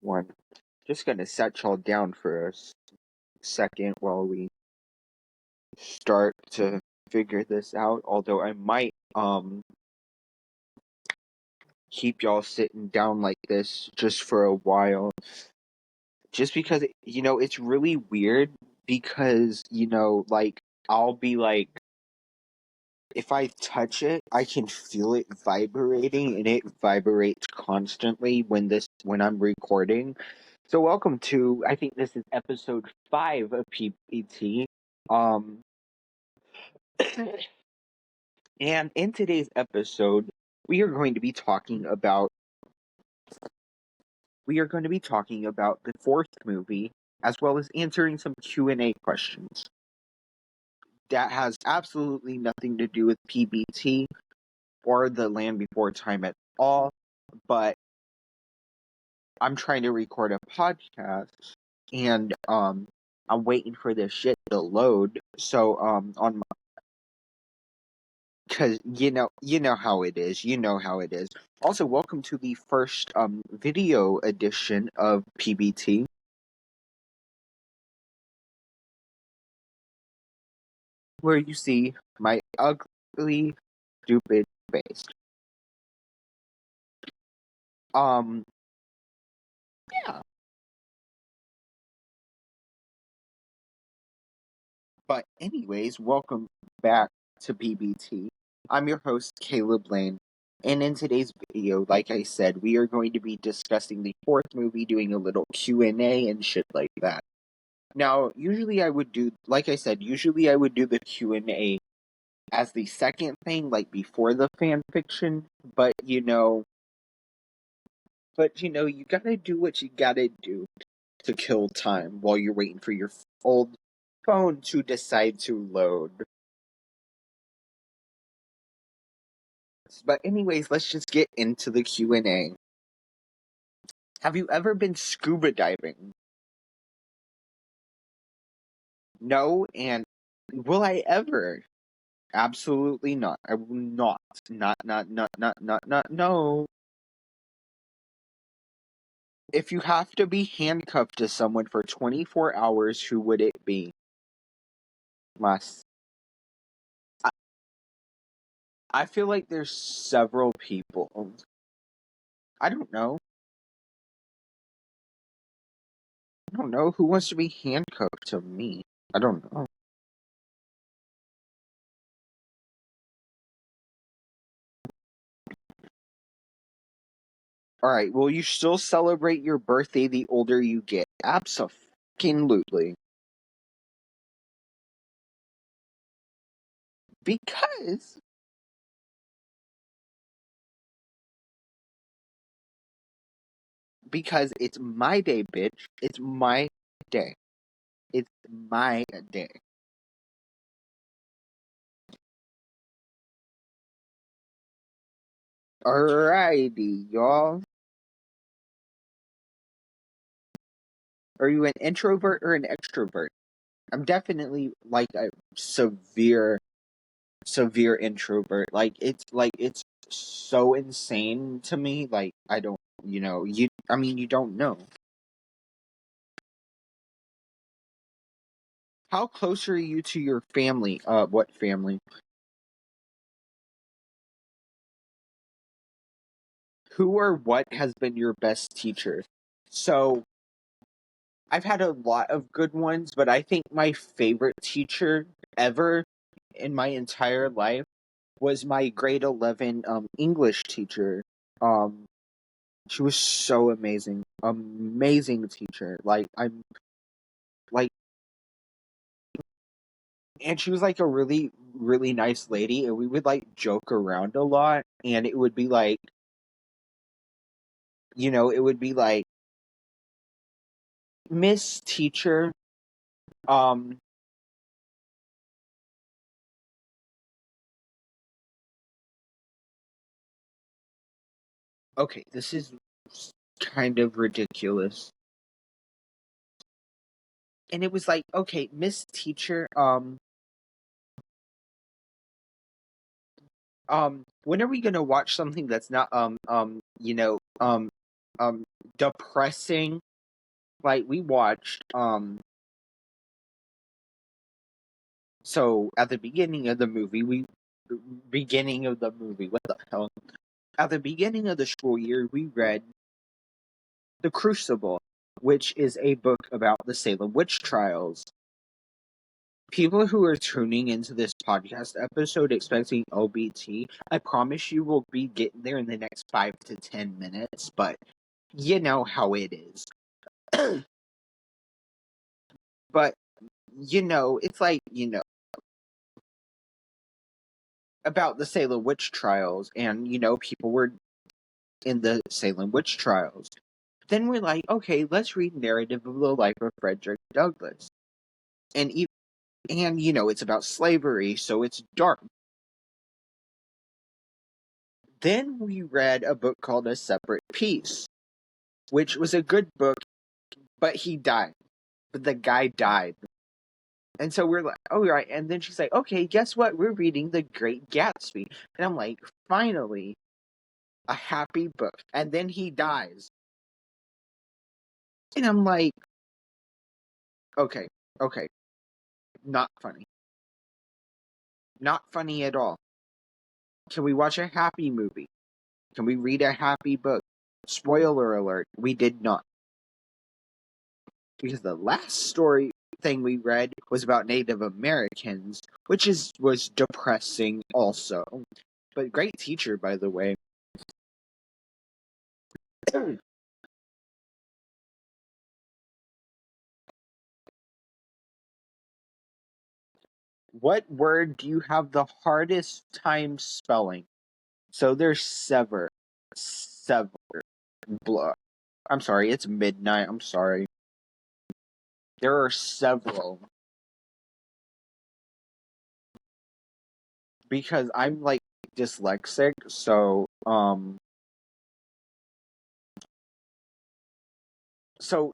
One. Just gonna set y'all down for a second while we start to figure this out. Although I might keep y'all sitting down like this just for a while. Just because it's really weird because, like I'll be like if I touch it, I can feel it vibrating and it vibrates constantly when I'm recording. So welcome to I think this is episode 5 of PPT. Um and in today's episode, we are going to be talking about the fourth movie as well as answering some Q&A questions. That has absolutely nothing to do with PBT or The Land Before Time at all, but I'm trying to record a podcast and I'm waiting for this shit to load. So on my because you know how it is. You know how it is. Also, welcome to the first video edition of PBT. Where you see my ugly, stupid face. Um, yeah. But anyways, welcome back to PBT. I'm your host, Caleb Lane, and in today's video, like I said, we are going to be discussing the fourth movie, doing a little Q&A and shit like that. Now, usually I would do the Q&A as the second thing, like before the fan fiction, but you gotta do what you gotta do to kill time while you're waiting for your old phone to decide to load. But anyways, let's just get into the Q&A. Have you ever been scuba diving? No, and will I ever? Absolutely not. I will not. Not, no. If you have to be handcuffed to someone for 24 hours, who would it be? Must. I feel like there's several people. I don't know. Who wants to be handcuffed to me. I don't know. Alright, will you still celebrate your birthday the older you get? Absolutely. Because it's my day, bitch. It's my day. It's my day. Alrighty, y'all. Are you an introvert or an extrovert? I'm definitely like a severe introvert. It's so insane to me. Like I don't, you don't know. How close are you to your family? What family? Who or what has been your best teacher? So, I've had a lot of good ones, but I think my favorite teacher ever in my entire life was my grade 11 English teacher. Um, she was so amazing. Amazing teacher. Like, and she was like a really, really nice lady, and we would like joke around a lot, and it would be like, it would be like, Miss Teacher, um, okay, this is kind of ridiculous. And it was like, okay, Miss Teacher, when are we gonna watch something that's not, depressing. Like, we watched, so at the beginning of the movie, what the hell? At the beginning of the school year, we read The Crucible, which is a book about the Salem witch trials. People who are tuning into this podcast episode expecting OBT, I promise you will be getting there in the next 5 to 10 minutes, but you know how it is. But, it's like, about the Salem witch trials, and, people were in the Salem witch trials. Then we're like, okay, let's read narrative of the life of Frederick Douglass. And it's about slavery, so it's dark. Then we read a book called A Separate Peace, which was a good book, but he died. But the guy died. And so we're like, oh, right. And then she's like, okay, guess what? We're reading The Great Gatsby. And I'm like, finally, a happy book. And then he dies. And I'm like, okay, not funny. Not funny at all. Can we watch a happy movie? Can we read a happy book? Spoiler alert, we did not. Because the last story thing we read was about Native Americans, which was depressing also. But great teacher, by the way. What word do you have the hardest time spelling? So there's sever. Blah. I'm sorry, it's midnight. I'm sorry. There are several. Because I'm like dyslexic, so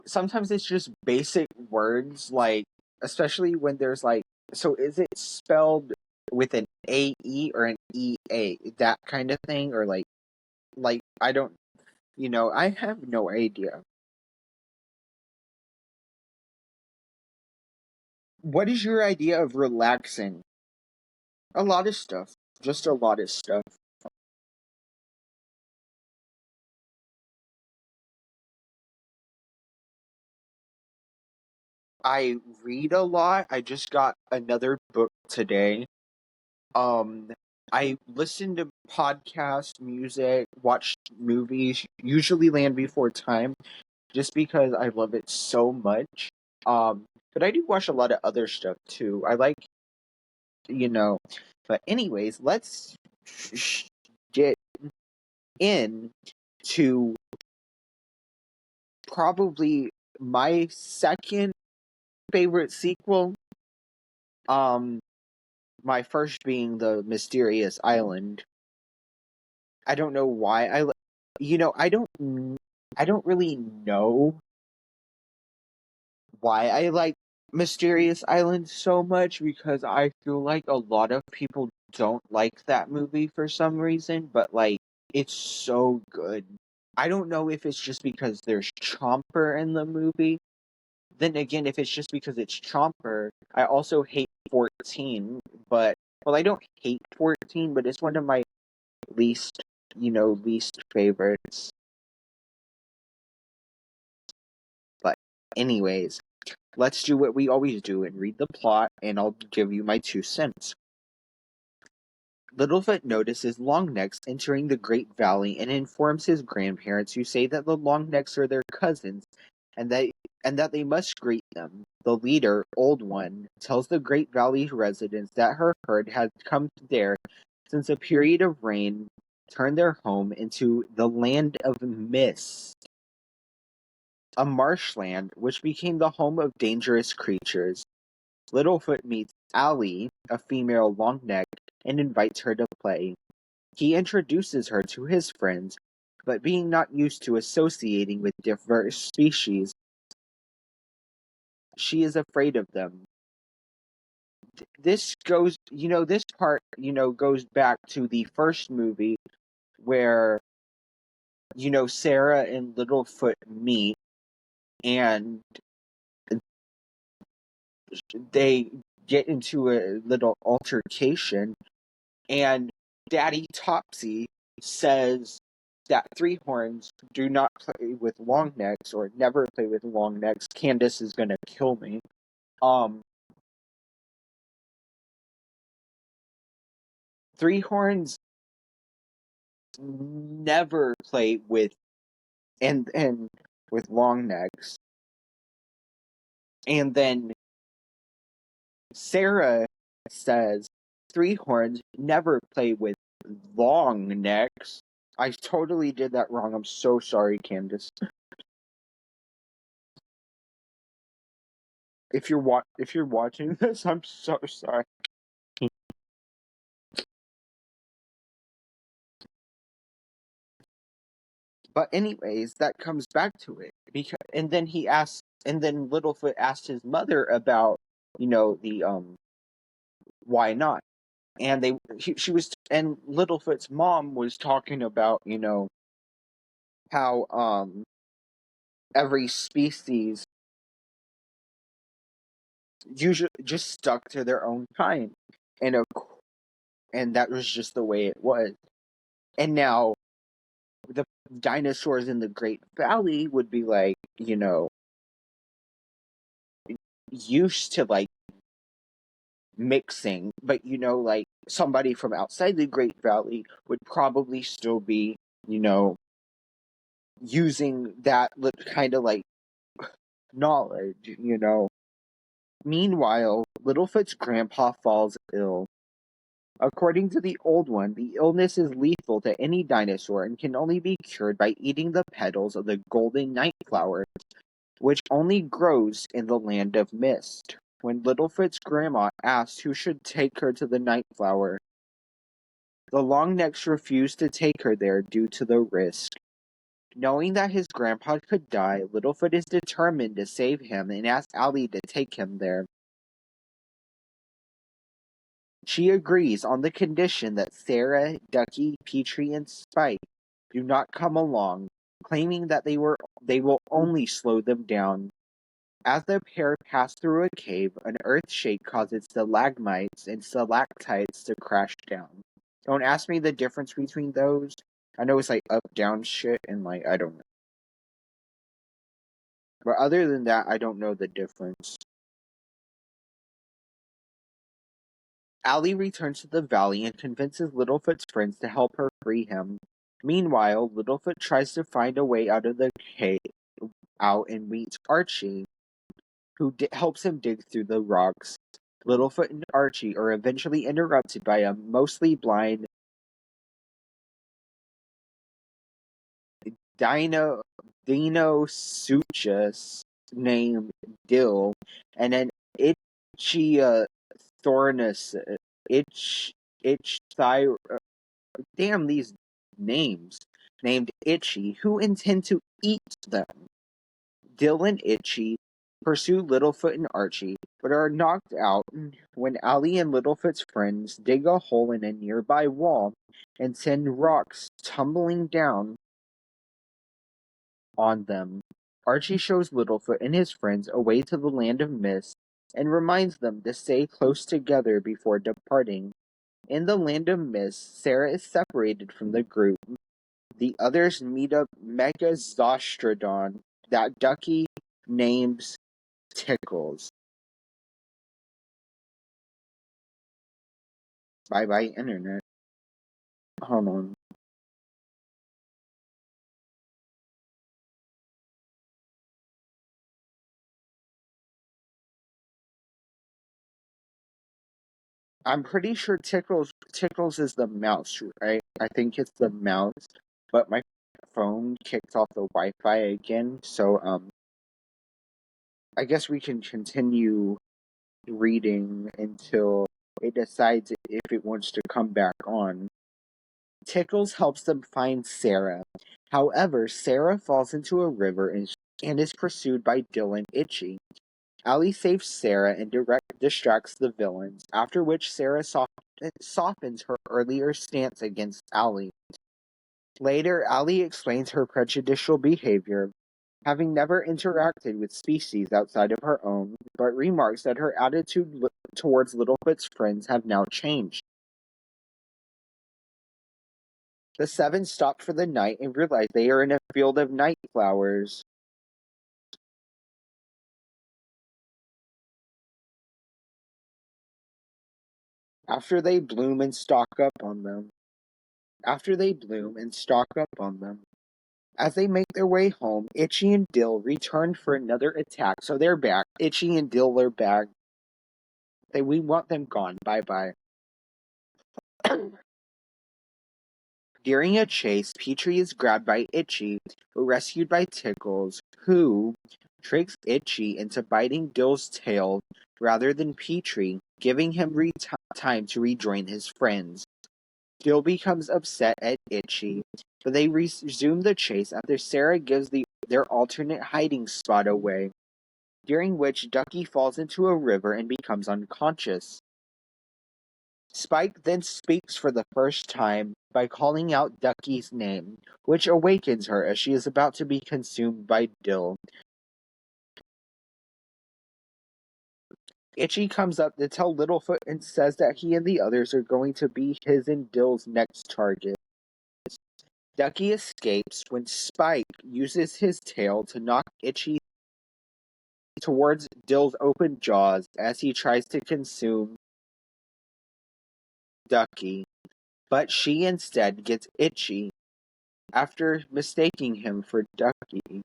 sometimes it's just basic words, like, especially when there's like, so is it spelled with an AE or an EA, that kind of thing, or like I don't, I have no idea. What is your idea of relaxing? A lot of stuff. Just a lot of stuff. I read a lot. I just got another book today. Um, I listen to podcasts, music, watch movies, usually Land Before Time, just because I love it so much. But I do watch a lot of other stuff too. I like, you know, but anyways, let's get in to probably my second favorite sequel. Um, my first being The Mysterious Island. I don't know why I don't really know why I like Mysterious Island so much, because I feel like a lot of people don't like that movie for some reason, but like, it's so good. I don't know if it's just because there's Chomper in the movie. Then again, if it's just because it's Chomper, I also hate 14, but, well, I don't hate 14, but it's one of my least, least favorites. But anyways, let's do what we always do and read the plot, and I'll give you my 2 cents. Littlefoot notices Longnecks entering the Great Valley and informs his grandparents, who say that the Longnecks are their cousins and that they must greet them. The leader, Old One, tells the Great Valley residents that her herd had come there since a period of rain turned their home into the Land of Mist, a marshland which became the home of dangerous creatures. Littlefoot meets Allie, a female Longneck, and invites her to play. He introduces her to his friends, but being not used to associating with diverse species, she is afraid of them. This goes, this part, goes back to the first movie where Sarah and Littlefoot meet, and they get into a little altercation, and Daddy Topsy says that three horns do not play with long necks, or never play with long necks. Candace is gonna kill me. Um, three horns never play with and with long necks. And then Sarah says three horns never play with long necks. I totally did that wrong. I'm so sorry, Candace. If you're watching this, I'm so sorry. But anyways, that comes back to it, because and then Littlefoot asked his mother about, the why not, and she was, and Littlefoot's mom was talking about, how every species usually just stuck to their own kind, and and that was just the way it was. And now the dinosaurs in the Great Valley would be like, used to like mixing, but like somebody from outside the Great Valley would probably still be, using that kind of like knowledge. Meanwhile, Littlefoot's grandpa falls ill. According to the Old One, the illness is lethal to any dinosaur and can only be cured by eating the petals of the golden night flower, which only grows in the land of mist. When Littlefoot's grandma asked who should take her to the night flower, the Longnecks refused to take her there due to the risk. Knowing that his grandpa could die, Littlefoot is determined to save him and asks Allie to take him there. She agrees on the condition that Sarah, Ducky, Petrie, and Spike do not come along, claiming that they will only slow them down. As the pair pass through a cave, an earth shake causes stalagmites and stalactites to crash down. Don't ask me the difference between those. I know it's like up down shit, and like I don't know. But other than that, I don't know the difference. Allie returns to the valley and convinces Littlefoot's friends to help her free him. Meanwhile, Littlefoot tries to find a way out of the cave out and meets Archie, who helps him dig through the rocks. Littlefoot and Archie are eventually interrupted by a mostly blind Dinosuchus named Dill, and an Itchy Thornus, Itch damn these names, named Itchy, who intend to eat them. Dill and Itchy pursue Littlefoot and Archie, but are knocked out when Allie and Littlefoot's friends dig a hole in a nearby wall and send rocks tumbling down on them. Archie shows Littlefoot and his friends a way to the land of mist and reminds them to stay close together before departing. In the land of mist, Sarah is separated from the group. The others meet up Megazostrodon that Ducky names Tickles. Bye bye, internet. Hold on. I'm pretty sure Tickles is the mouse, right? I think it's the mouse, but my phone kicked off the Wi-Fi again, so I guess we can continue reading until it decides if it wants to come back on. Tickles helps them find Sarah. However, Sarah falls into a river and is pursued by Dylan Itchy. Allie saves Sarah and distracts the villains, after which Sarah softens her earlier stance against Allie. Later, Ali explains her prejudicial behavior, having never interacted with species outside of her own, but remarks that her attitude towards Littlefoot's friends have now changed. The seven stop for the night and realize they are in a field of night flowers. After they bloom and stock up on them. As they make their way home, Itchy and Dill return for another attack. So they're back. Itchy and Dill are back. We want them gone. Bye-bye. During a chase, Petrie is grabbed by Itchy, but rescued by Tickles, who tricks Itchy into biting Dill's tail rather than Petrie, giving him time to rejoin his friends. Dill becomes upset at Itchy, but they resume the chase after Sarah gives their alternate hiding spot away, during which Ducky falls into a river and becomes unconscious. Spike then speaks for the first time by calling out Ducky's name, which awakens her as she is about to be consumed by Dill. Itchy comes up to tell Littlefoot and says that he and the others are going to be his and Dill's next target. Ducky escapes when Spike uses his tail to knock Itchy towards Dill's open jaws as he tries to consume Ducky, but she instead gets Itchy after mistaking him for Ducky.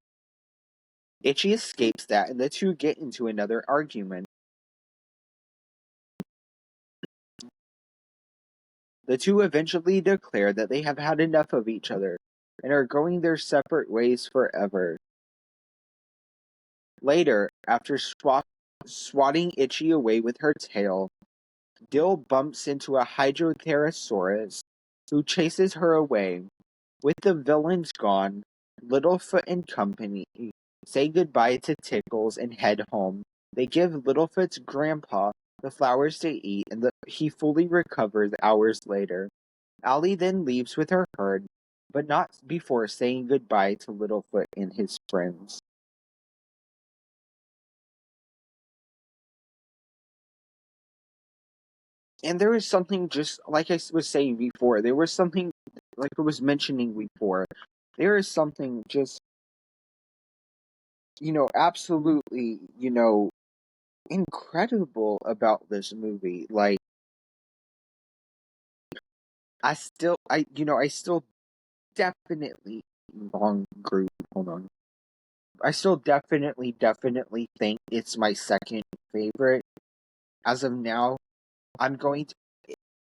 Itchy escapes that and the two get into another argument. The two eventually declare that they have had enough of each other and are going their separate ways forever. Later, after swatting Itchy away with her tail, Dill bumps into a Hydrotherosaurus, who chases her away. With the villains gone, Littlefoot and company say goodbye to Tickles and head home. They give Littlefoot's grandpa the flowers to eat, and he fully recovers hours later. Ali then leaves with her herd, but not before saying goodbye to Littlefoot and his friends. And there is something, just like I was saying before, there was something, like I was mentioning before, there is something just, absolutely, incredible about this movie. Like, I still definitely, wrong group, hold on. I still definitely think it's my second favorite. As of now, I'm going to,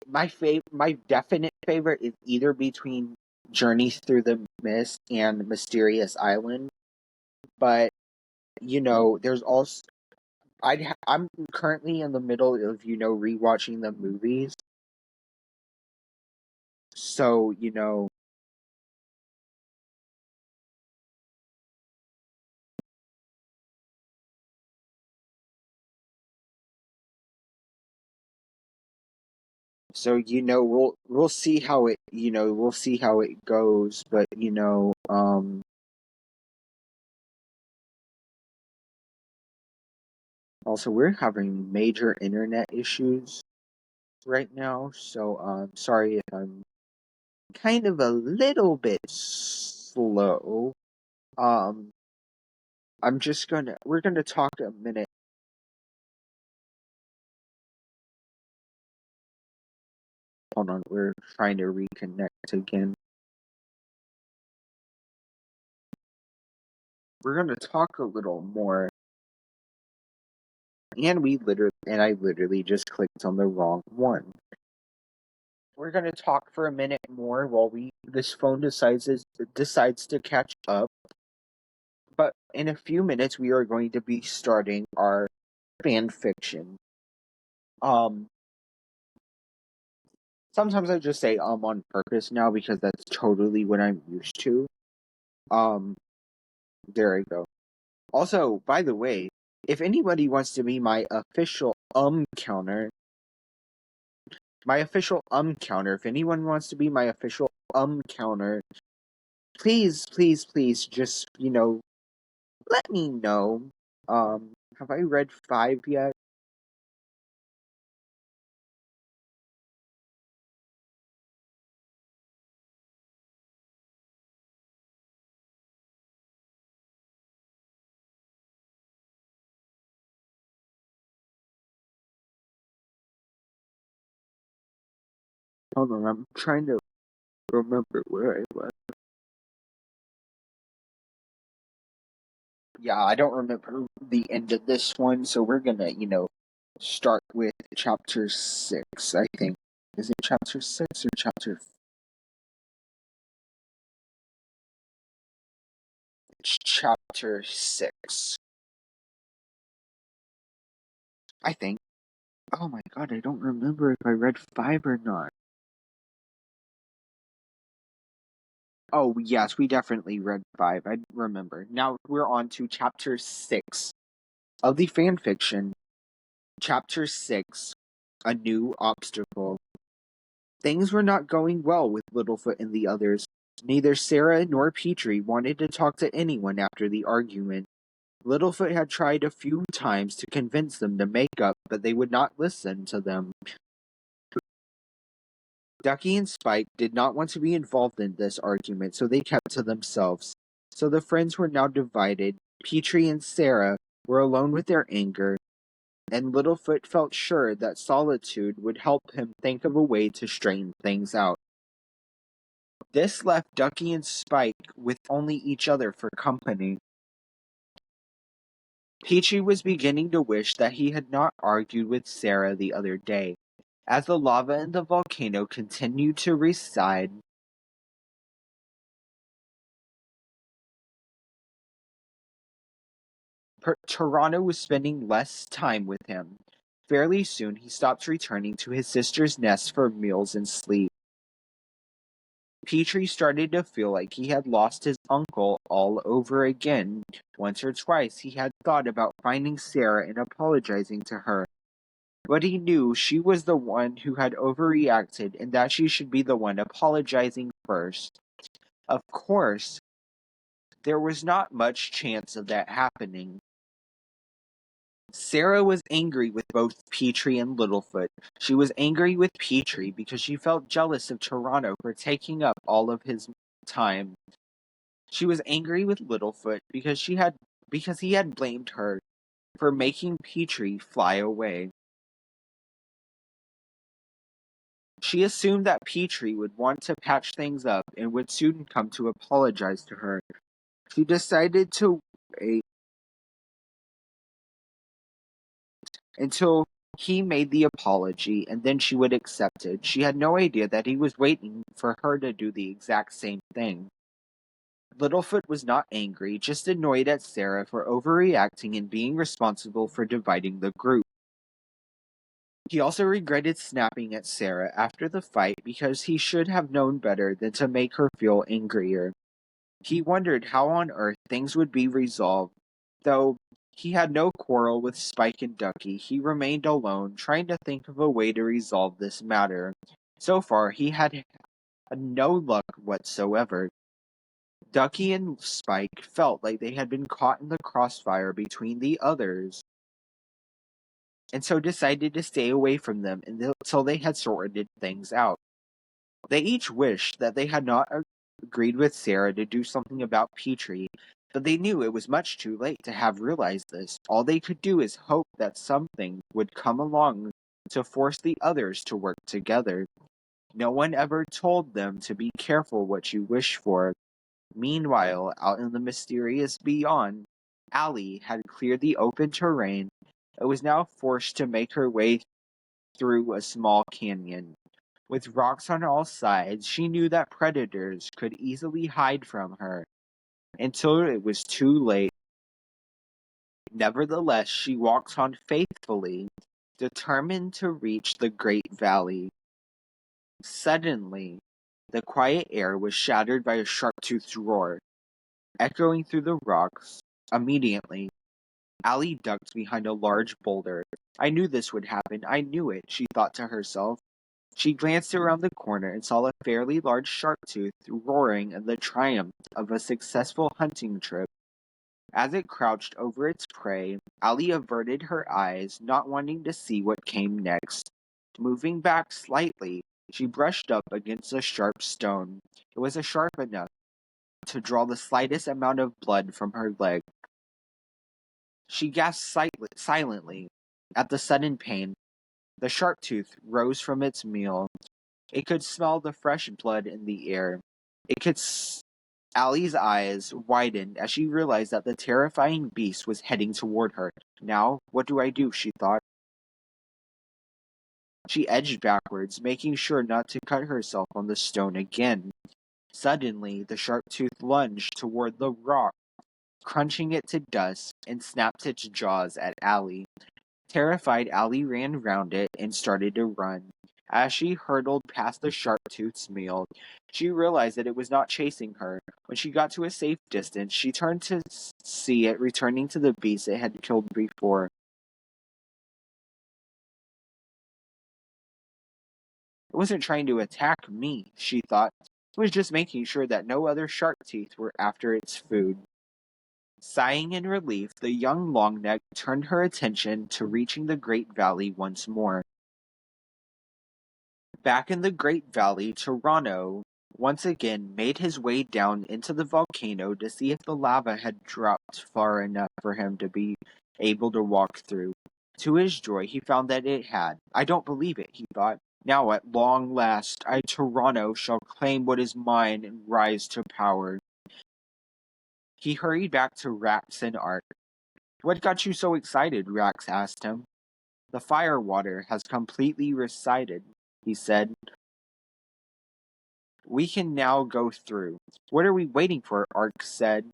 my definite favorite is either between Journeys Through the Mist and Mysterious Island. But, there's also, I'm currently in the middle of, rewatching the movies. So, we'll see how it goes. But, also we're having major internet issues right now, so sorry if I'm kind of a little bit slow. We're gonna talk a minute. Hold on, we're trying to reconnect again. We're gonna talk a little more. And I literally just clicked on the wrong one. We're gonna talk for a minute more while this phone decides to catch up. But in a few minutes we are going to be starting our fan fiction. Sometimes I just say on purpose now because that's totally what I'm used to. There I go. Also, by the way, if anybody wants to be my official counter, if anyone wants to be my official counter, please, please, please, just, let me know. Have I read 5 yet? Hold on, I'm trying to remember where I was. Yeah, I don't remember the end of this one, so we're gonna, start with chapter 6, I think. Is it chapter 6 or chapter? It's chapter 6, I think. Oh my god, I don't remember if I read 5 or not. Oh, yes, we definitely read 5. I remember. Now we're on to chapter 6 of the fanfiction. Chapter 6, A New Obstacle. Things were not going well with Littlefoot and the others. Neither Sarah nor Petrie wanted to talk to anyone after the argument. Littlefoot had tried a few times to convince them to make up, but they would not listen to them. Ducky and Spike did not want to be involved in this argument, so they kept to themselves. So the friends were now divided. Petrie and Sarah were alone with their anger, and Littlefoot felt sure that solitude would help him think of a way to straighten things out. This left Ducky and Spike with only each other for company. Peachy was beginning to wish that he had not argued with Sarah the other day. As the lava in the volcano continued to recede, Toronto was spending less time with him. Fairly soon he stopped returning to his sister's nest for meals and sleep. Petrie started to feel like he had lost his uncle all over again. Once or twice he had thought about finding Sarah and apologizing to her. But he knew she was the one who had overreacted and that she should be the one apologizing first. Of course, there was not much chance of that happening. Sarah was angry with both Petrie and Littlefoot. She was angry with Petrie because she felt jealous of Toronto for taking up all of his time. She was angry with Littlefoot because he had blamed her for making Petrie fly away. She assumed that Petrie would want to patch things up and would soon come to apologize to her. She decided to wait until he made the apology and then she would accept it. She had no idea that he was waiting for her to do the exact same thing. Littlefoot was not angry, just annoyed at Sarah for overreacting and being responsible for dividing the group. He also regretted snapping at Sarah after the fight because he should have known better than to make her feel angrier. He wondered how on earth things would be resolved. Though he had no quarrel with Spike and Ducky, he remained alone, trying to think of a way to resolve this matter. So far, he had no luck whatsoever. Ducky and Spike felt like they had been caught in the crossfire between the others, and so decided to stay away from them until they had sorted things out. They each wished that they had not agreed with Sarah to do something about Petrie, but they knew it was much too late to have realized this. All they could do is hope that something would come along to force the others to work together. No one ever told them to be careful what you wish for. Meanwhile, out in the mysterious beyond, Allie had cleared the open terrain and was now forced to make her way through a small canyon. With rocks on all sides, she knew that predators could easily hide from her until it was too late. Nevertheless, she walked on faithfully, determined to reach the great valley. Suddenly, the quiet air was shattered by a sharp-toothed roar, echoing through the rocks. Immediately, Allie ducked behind a large boulder. I knew this would happen. I knew it, she thought to herself. She glanced around the corner and saw a fairly large sharp tooth roaring in the triumph of a successful hunting trip. As it crouched over its prey, Allie averted her eyes, not wanting to see what came next. Moving back slightly, she brushed up against a sharp stone. It was sharp enough to draw the slightest amount of blood from her leg. She gasped silently at the sudden pain. The sharp tooth rose from its meal. It could smell the fresh blood in the air. It could. Allie's eyes widened as she realized that the terrifying beast was heading toward her. Now, what do I do? She thought. She edged backwards, making sure not to cut herself on the stone again. Suddenly, the sharp tooth lunged toward the rock, crunching it to dust, and snapped its jaws at Allie. Terrified, Allie ran round it and started to run. As she hurtled past the sharp-toothed meal, she realized that it was not chasing her. When she got to a safe distance, she turned to see it returning to the beast it had killed before. It wasn't trying to attack me, she thought. It was just making sure that no other sharp teeth were after its food. Sighing in relief, the young Longneck turned her attention to reaching the Great Valley once more. Back in the Great Valley, Toronto once again made his way down into the volcano to see if the lava had dropped far enough for him to be able to walk through. To his joy, he found that it had. I don't believe it, he thought. Now at long last, I, Toronto, shall claim what is mine and rise to power. He hurried back to Rax and Ark. What got you so excited? Rax asked him. The fire water has completely receded, he said. We can now go through. What are we waiting for? Ark said.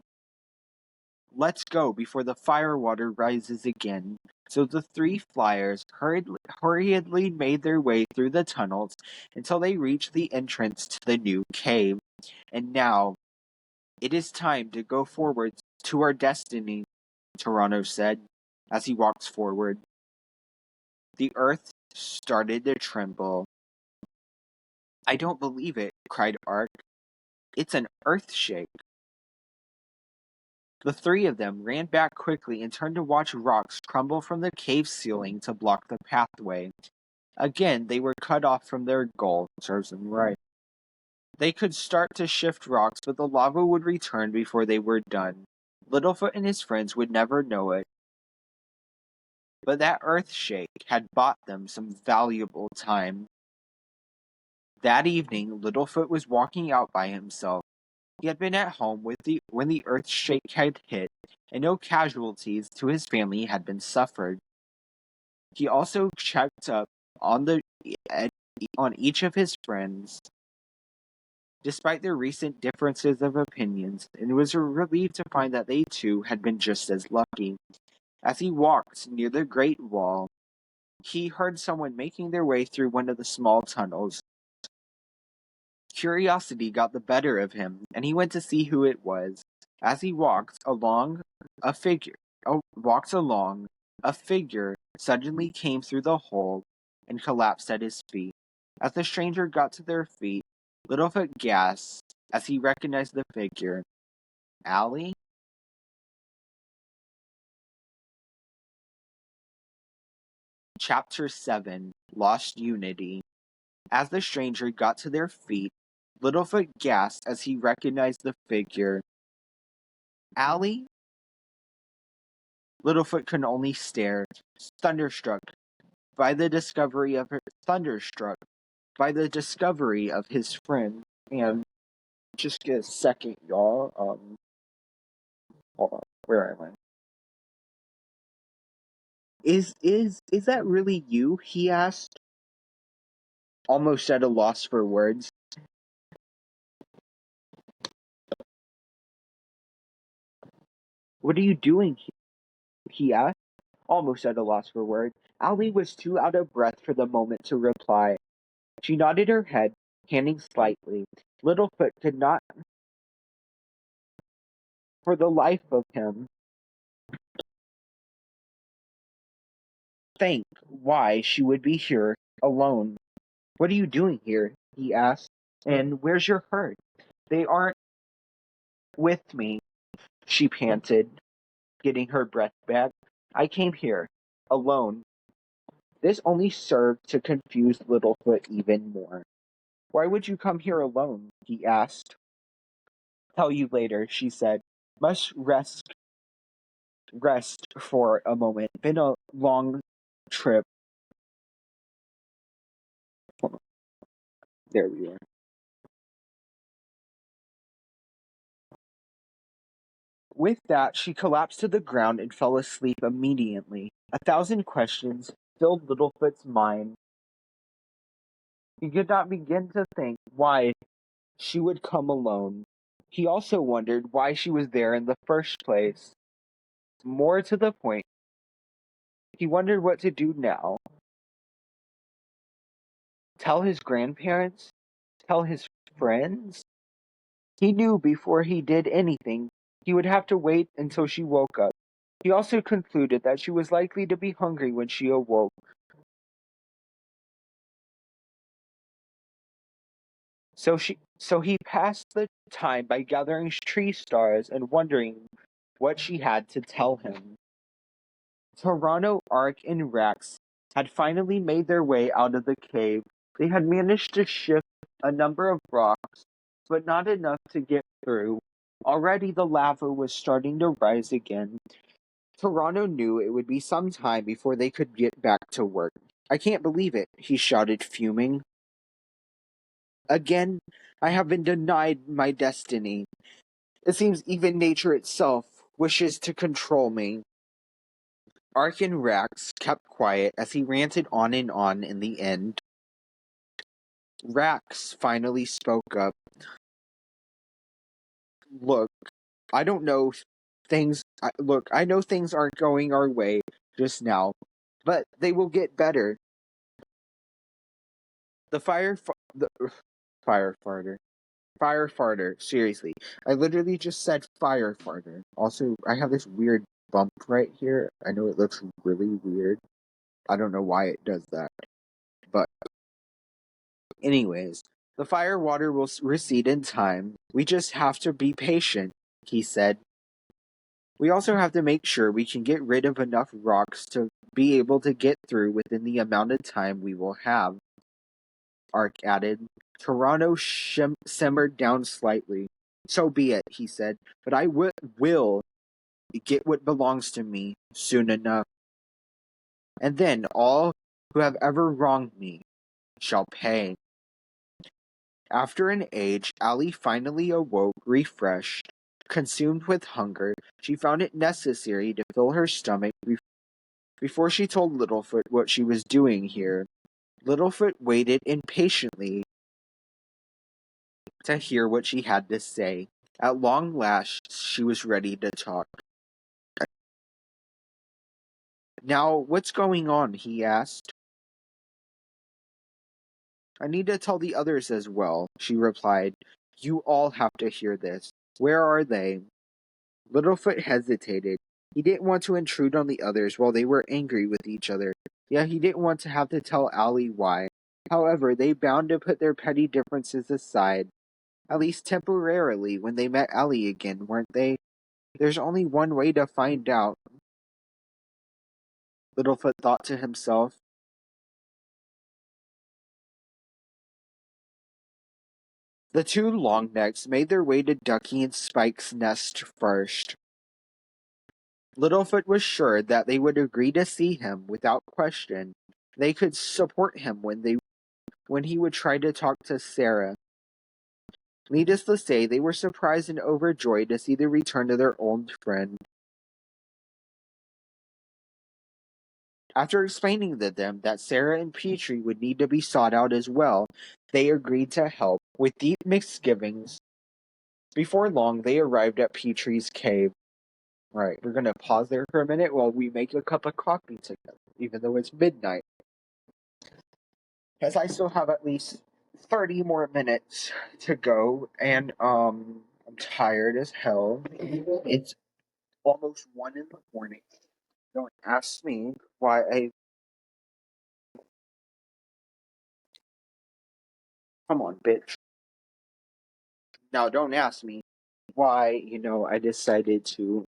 Let's go before the fire water rises again. So the three flyers hurriedly made their way through the tunnels until they reached the entrance to the new cave. And now, it is time to go forward to our destiny, Toronto said, as he walked forward. The earth started to tremble. I don't believe it, cried Ark. It's an earth shake. The three of them ran back quickly and turned to watch rocks crumble from the cave ceiling to block the pathway. Again, they were cut off from their goal. Serves them right. They could start to shift rocks, but the lava would return before they were done. Littlefoot and his friends would never know it. But that earth shake had bought them some valuable time. That evening, Littlefoot was walking out by himself. He had been at home when the earth shake had hit, and no casualties to his family had been suffered. He also checked up on each of his friends, despite their recent differences of opinions, and was relieved to find that they too had been just as lucky. As he walked near the Great Wall, he heard someone making their way through one of the small tunnels. Curiosity got the better of him, and he went to see who it was. As he a figure a figure suddenly came through the hole and collapsed at his feet. As the stranger got to their feet, Littlefoot gasped as he recognized the figure. Allie? Chapter 7, Lost Unity. As the stranger got to their feet, Littlefoot gasped as he recognized the figure. Allie? Littlefoot could only stare, thunderstruck by the discovery of his friend. And just get a second, y'all. Hold on. Where am I? Is that really you? He asked, almost at a loss for words. What are you doing? He asked, almost at a loss for words. Allie was too out of breath for the moment to reply. She nodded her head, panting slightly. Littlefoot could not, for the life of him, think why she would be here alone. What are you doing here? He asked. And where's your herd? They aren't with me, she panted, getting her breath back. I came here, alone. This only served to confuse Littlefoot even more. Why would you come here alone? He asked. Tell you later, she said. Must rest for a moment. Been a long trip. There we are. With that, she collapsed to the ground and fell asleep immediately. 1,000 questions filled Littlefoot's mind. He could not begin to think why she would come alone. He also wondered why she was there in the first place. More to the point, he wondered what to do now. Tell his grandparents? Tell his friends? He knew before he did anything, he would have to wait until she woke up. He also concluded that she was likely to be hungry when she awoke. So he passed the time by gathering tree stars and wondering what she had to tell him. Toronto, Ark, and Rex had finally made their way out of the cave. They had managed to shift a number of rocks, but not enough to get through. Already the lava was starting to rise again. Toronto knew it would be some time before they could get back to work. I can't believe it, he shouted, fuming. Again, I have been denied my destiny. It seems even nature itself wishes to control me. Arkin Rax kept quiet as he ranted on and on in the end. Rax finally spoke up. Look, I don't know look, I know things aren't going our way just now, but they will get better. The fire farter. Fire farter. Seriously. I literally just said fire farter. Also, I have this weird bump right here. I know it looks really weird. I don't know why it does that. But anyways, the fire water will recede in time. We just have to be patient, he said. We also have to make sure we can get rid of enough rocks to be able to get through within the amount of time we will have, Ark added. Toronto simmered down slightly. So be it, he said, but I will get what belongs to me soon enough. And then all who have ever wronged me shall pay. After an age, Allie finally awoke, refreshed. Consumed with hunger, she found it necessary to fill her stomach before she told Littlefoot what she was doing here. Littlefoot waited impatiently to hear what she had to say. At long last, she was ready to talk. Now, what's going on? He asked. I need to tell the others as well, she replied. You all have to hear this. Where are they? Littlefoot hesitated. He didn't want to intrude on the others while they were angry with each other. Yet he didn't want to have to tell Allie why. However, they bound to put their petty differences aside. At least temporarily when they met Allie again, weren't they? There's only one way to find out, Littlefoot thought to himself. The two Longnecks made their way to Ducky and Spike's nest first. Littlefoot was sure that they would agree to see him without question. They could support him when he would try to talk to Sarah. Needless to say, they were surprised and overjoyed to see the return of their old friend. After explaining to them that Sarah and Petrie would need to be sought out as well, they agreed to help. With deep misgivings, before long they arrived at Petrie's cave. Right, we're gonna pause there for a minute while we make a cup of coffee together, even though it's midnight. As I still have at least 30 more minutes to go, and I'm tired as hell. It's almost 1 in the morning. Don't ask me why Come on, bitch. Now, don't ask me why, I decided to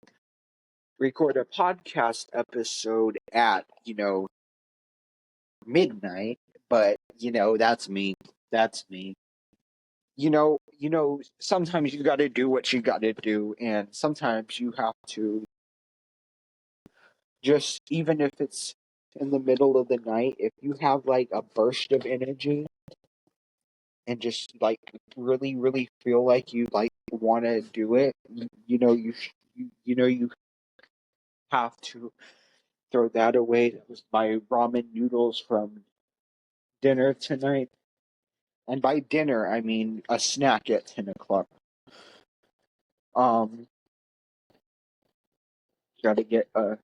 record a podcast episode at, midnight, but, that's me. That's me. Sometimes you gotta do what you gotta do, and sometimes you have to just, even if it's in the middle of the night, if you have like a burst of energy and just like really, really feel like you like want to do it, you have to throw that away. That was my ramen noodles from dinner tonight. And by dinner, I mean a snack at 10 o'clock. Um, Gotta get a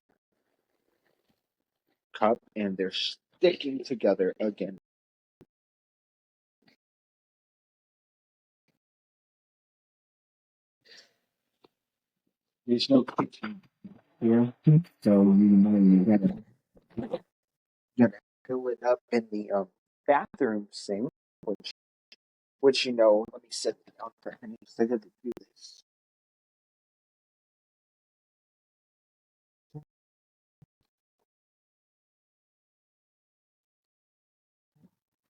cup, and they're sticking together again. There's no kitchen here, so you gotta fill it up in the bathroom sink, which let me set down for a minute. I got to do this.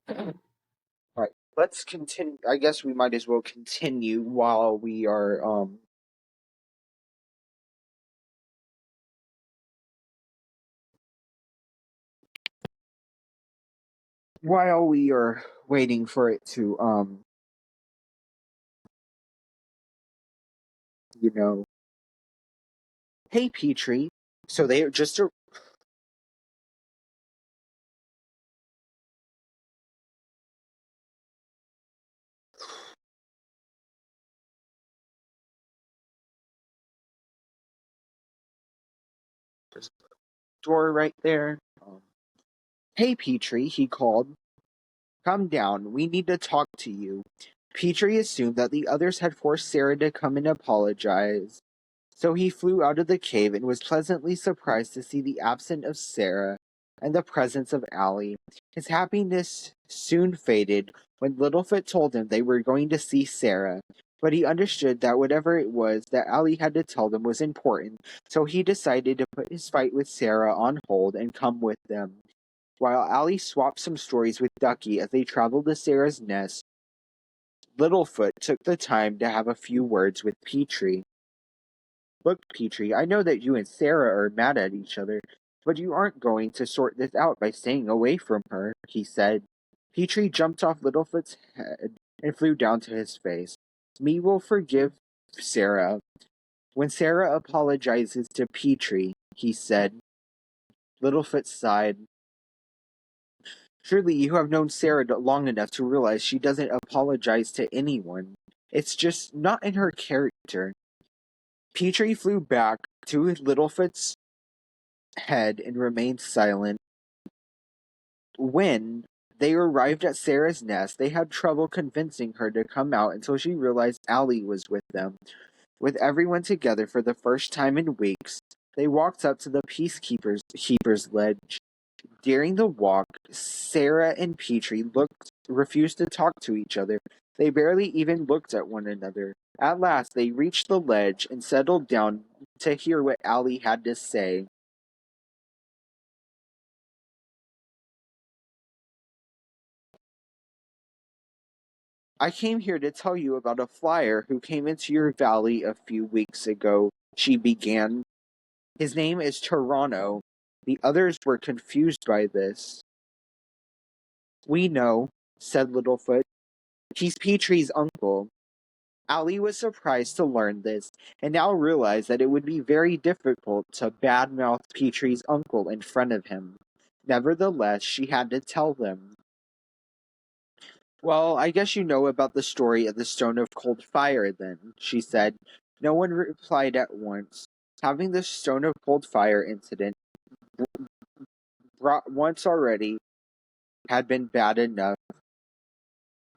All right, let's continue. I guess we might as well continue while we are waiting for it to you know hey Petrie. So they just a door right there. Hey Petrie, he called. Come down. We need to talk to you. Petrie assumed that the others had forced Sarah to come and apologize. So he flew out of the cave and was pleasantly surprised to see the absence of Sarah and the presence of Allie. His happiness soon faded when Littlefoot told him they were going to see Sarah, but he understood that whatever it was that Allie had to tell them was important, so he decided to put his fight with Sarah on hold and come with them. While Allie swapped some stories with Ducky as they traveled to Sarah's nest, Littlefoot took the time to have a few words with Petrie. Look, Petrie, I know that you and Sarah are mad at each other, but you aren't going to sort this out by staying away from her, he said. Petrie jumped off Littlefoot's head and flew down to his face. Me will forgive Sarah. When Sarah apologizes to Petrie, he said. Littlefoot sighed. Surely you have known Sarah long enough to realize she doesn't apologize to anyone. It's just not in her character. Petrie flew back to Littlefoot's head and remained silent. When they arrived at Sarah's nest, they had trouble convincing her to come out until she realized Allie was with them. With everyone together for the first time in weeks, they walked up to the keeper's ledge. During the walk, Sarah and Petrie refused to talk to each other. They barely even looked at one another. At last, they reached the ledge and settled down to hear what Allie had to say. I came here to tell you about a flyer who came into your valley a few weeks ago, she began. His name is Toronto. The others were confused by this. We know, said Littlefoot. He's Petrie's uncle. Ali was surprised to learn this, and now realized that it would be very difficult to badmouth Petrie's uncle in front of him. Nevertheless, she had to tell them. Well, I guess you know about the story of the Stone of Cold Fire, then, she said. No one replied at once. Having the Stone of Cold Fire incident brought once already had been bad enough.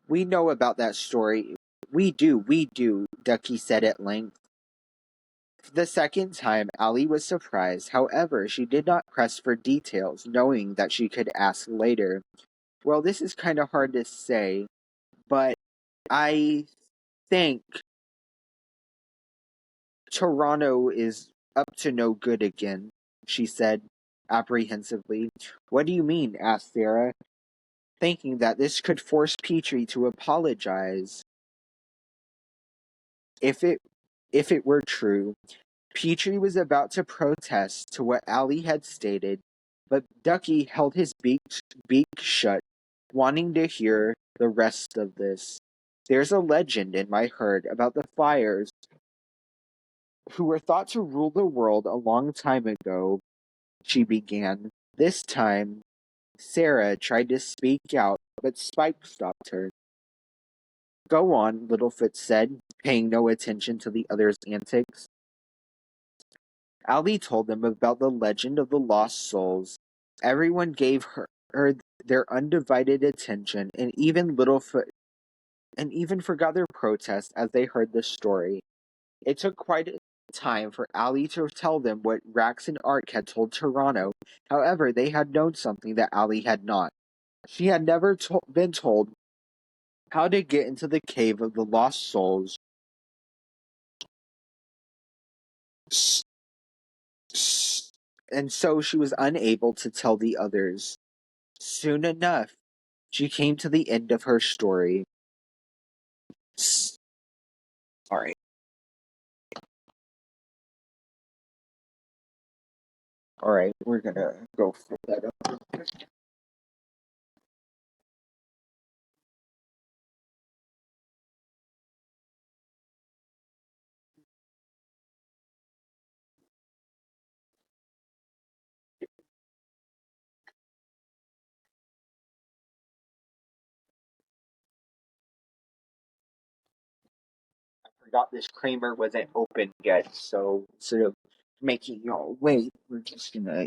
We know about that story. We do, Ducky said at length. The second time, Ali was surprised. However, she did not press for details, knowing that she could ask later. Well, this is kind of hard to say. but I think Toronto is up to no good again, she said apprehensively. What do you mean? Asked Sarah, thinking that this could force Petrie to apologize. If it were true, Petrie was about to protest to what Allie had stated, but Ducky held his beak shut, wanting to hear the rest of this. There's a legend in my herd about the fires who were thought to rule the world a long time ago, she began. This time, Sarah tried to speak out, but Spike stopped her. Go on, Littlefoot said, paying no attention to the other's antics. Ali told them about the legend of the lost souls. Everyone gave her their undivided attention, and even Littlefoot and even forgot their protest as they heard the story. It took quite a time for Ali to tell them what Rax and Ark had told Toronto. However, they had known something that Ali had not. She had never been told how to get into the cave of the lost souls. And so she was unable to tell the others. Soon enough, she came to the end of her story. Alright. Alright, we're gonna go for that up. I forgot this Kramer wasn't open yet, so instead of making y'all wait, we're just gonna,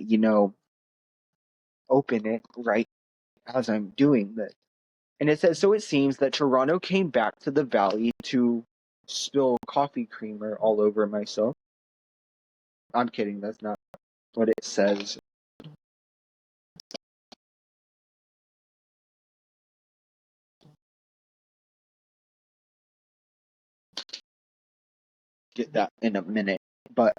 open it right as I'm doing this. And it says, so it seems that Toronto came back to the valley to spill coffee creamer all over myself. I'm kidding, that's not what it says. Get that in a minute. But,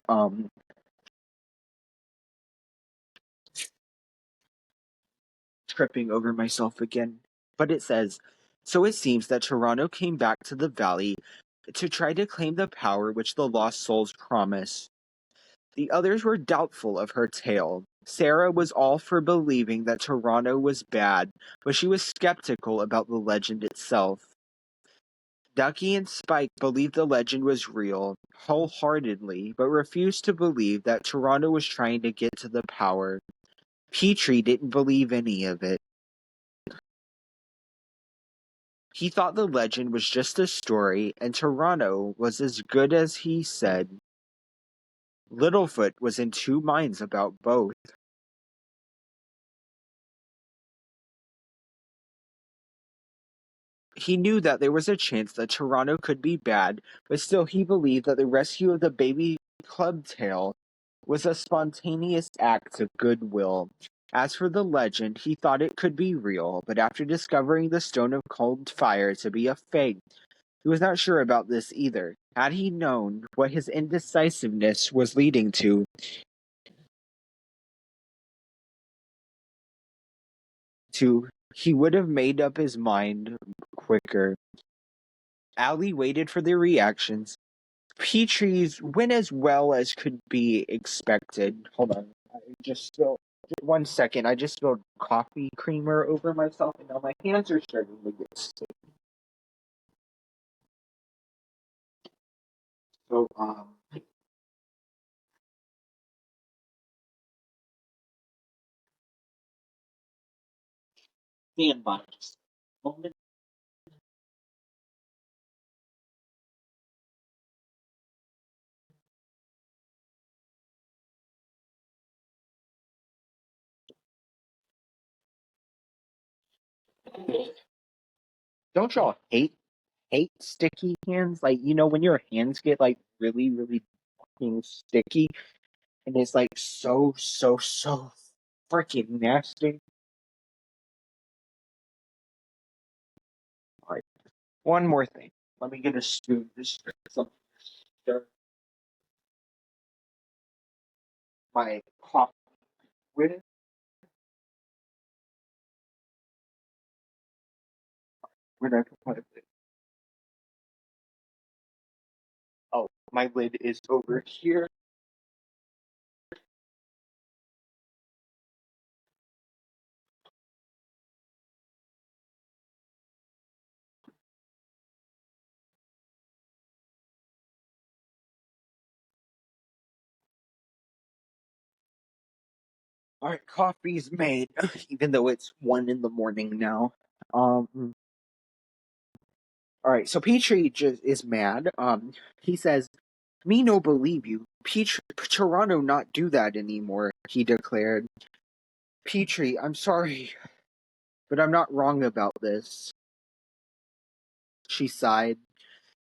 tripping over myself again. But it says, so it seems that Toronto came back to the valley to try to claim the power which the lost souls promise. The others were doubtful of her tale. Sarah was all for believing that Toronto was bad, but she was skeptical about the legend itself. Ducky and Spike believed the legend was real, wholeheartedly, but refused to believe that Toronto was trying to get to the power. Petrie didn't believe any of it. He thought the legend was just a story, and Toronto was as good as he said. Littlefoot was in two minds about both. He knew that there was a chance that Toronto could be bad, but still he believed that the rescue of the baby clubtail was a spontaneous act of goodwill. As for the legend, he thought it could be real, but after discovering the Stone of Cold Fire to be a fake, he was not sure about this either. Had he known what his indecisiveness was leading to, he would have made up his mind quicker. Ali waited for their reactions. Petrie's went as well as could be expected. Hold on. I just spilled. Just 1 second. I just spilled coffee creamer over myself, and now my hands are starting to get sick. So, stand by just a moment. Don't y'all hate sticky hands? Like, when your hands get like really, really fucking sticky, and it's like so freaking nasty. Alright. One more thing. Let me get a spoon to stir something. Stir my coffee with it. Where did I put my lid? Oh, my lid is over here. All right, coffee's made, even though it's 1 in the morning now. All right, so Petrie just is mad. He says, "Me no believe you. Petrie, Toronto not do that anymore." He declared. "Petrie, I'm sorry, but I'm not wrong about this." She sighed.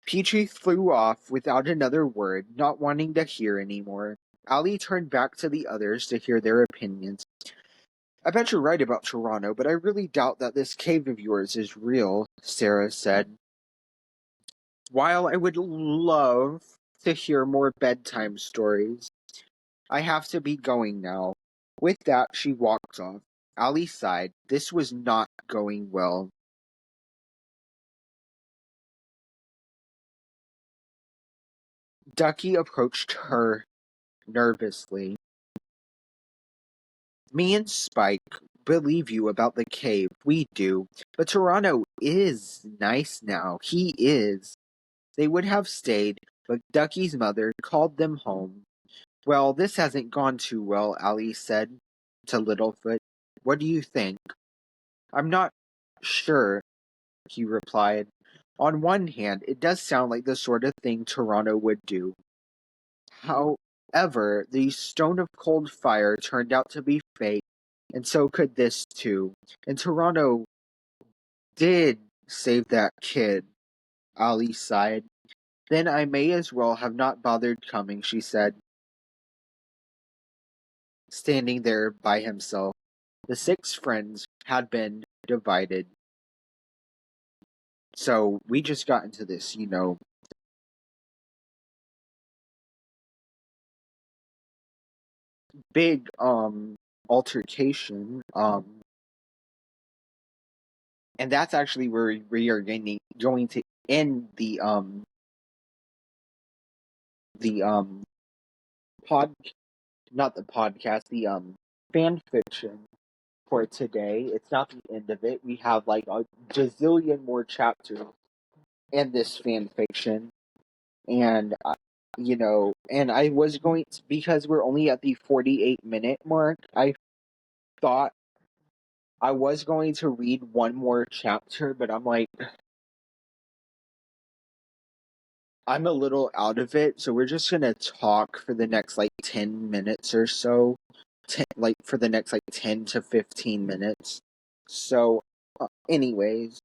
Petrie flew off without another word, not wanting to hear anymore. Ali turned back to the others to hear their opinions. "I bet you're right about Toronto, but I really doubt that this cave of yours is real," Sarah said. "While I would love to hear more bedtime stories, I have to be going now." With that, she walked off. Ali sighed. This was not going well. Ducky approached her nervously. "Me and Spike believe you about the cave. We do. But Toronto is nice now. He is. They would have stayed, but Ducky's mother called them home." "Well, this hasn't gone too well," Ali said to Littlefoot. "What do you think?" "I'm not sure," he replied. "On one hand, it does sound like the sort of thing Toronto would do. However, the Stone of Cold Fire turned out to be fake, and so could this too. And Toronto did save that kid." Ali sighed. "Then I may as well have not bothered coming," she said, standing there by himself. The six friends had been divided. So we just got into this, big altercation. And that's actually where we are going to end the pod not the podcast, the fan fiction for today. It's not the end of it. We have like a gazillion more chapters in this fan fiction. And and I was going to, because we're only at the 48-minute mark, I thought I was going to read one more chapter, but I'm like, I'm a little out of it, so we're just gonna talk for the next like 10 minutes or so. For the next like 10 to 15 minutes. So, anyways,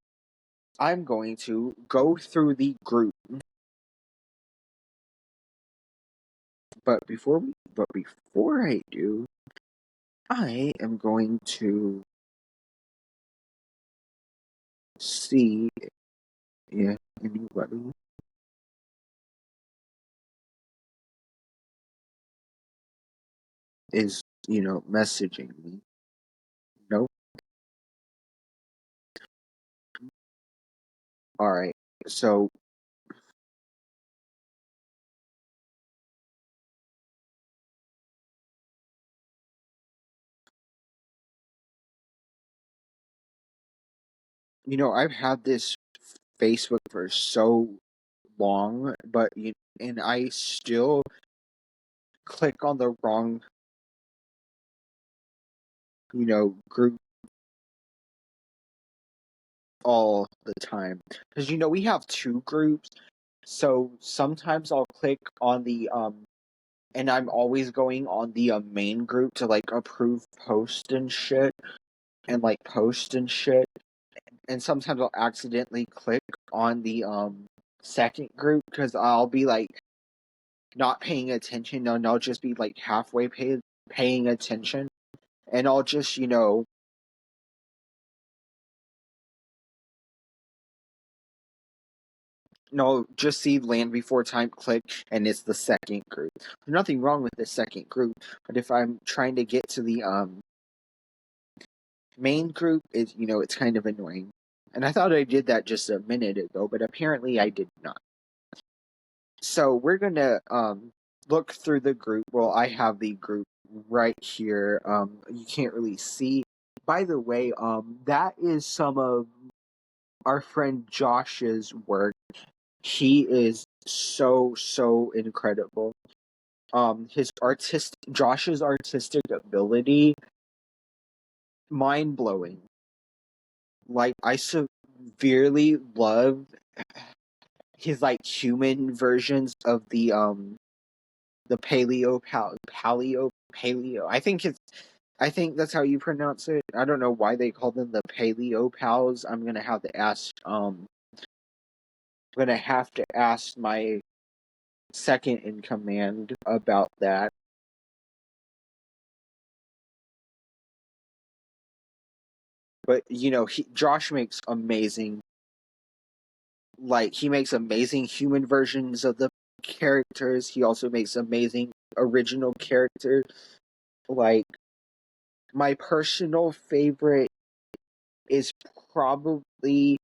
I'm going to go through the group. But before I do, I am going to see if anybody is, messaging me. Nope. Alright. So, I've had this Facebook for so long, and I still click on the wrong, group all the time. Because, we have two groups, so sometimes I'll click on and I'm always going on the main group to like approve post and shit, and like post and shit. And sometimes I'll accidentally click on the second group because I'll be like not paying attention, and I'll just be like halfway paying attention, and I'll just No, just see Land Before Time, click, and it's the second group. There's nothing wrong with the second group, but if I'm trying to get to the main group, it's kind of annoying. And I thought I did that just a minute ago, but apparently I did not. So we're gonna look through the group. Well, I have the group right here. You can't really see. By the way, that is some of our friend Josh's work. He is so incredible. Josh's artistic ability, mind blowing. Like, I severely love his like human versions of the paleo. I think that's how you pronounce it. I don't know why they call them the paleo pals. I'm gonna have to ask my second in command about that. But Josh makes amazing, he makes amazing human versions of the characters. He also makes amazing original characters. Like, my personal favorite is probably,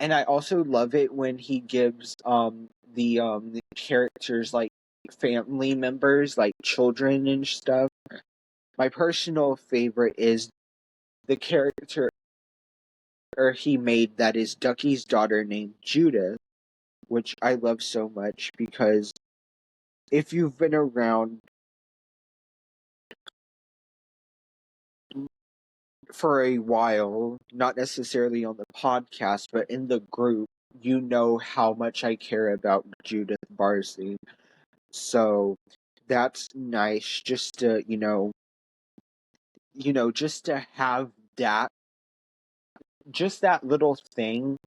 and I also love it when he gives the characters like family members, like children and stuff. My personal favorite is the character he made that is Ducky's daughter named Judith, which I love so much because if you've been around for a while, not necessarily on the podcast, but in the group, you know how much I care about Judith Barsley. So that's nice just to, just to have that, just that little thing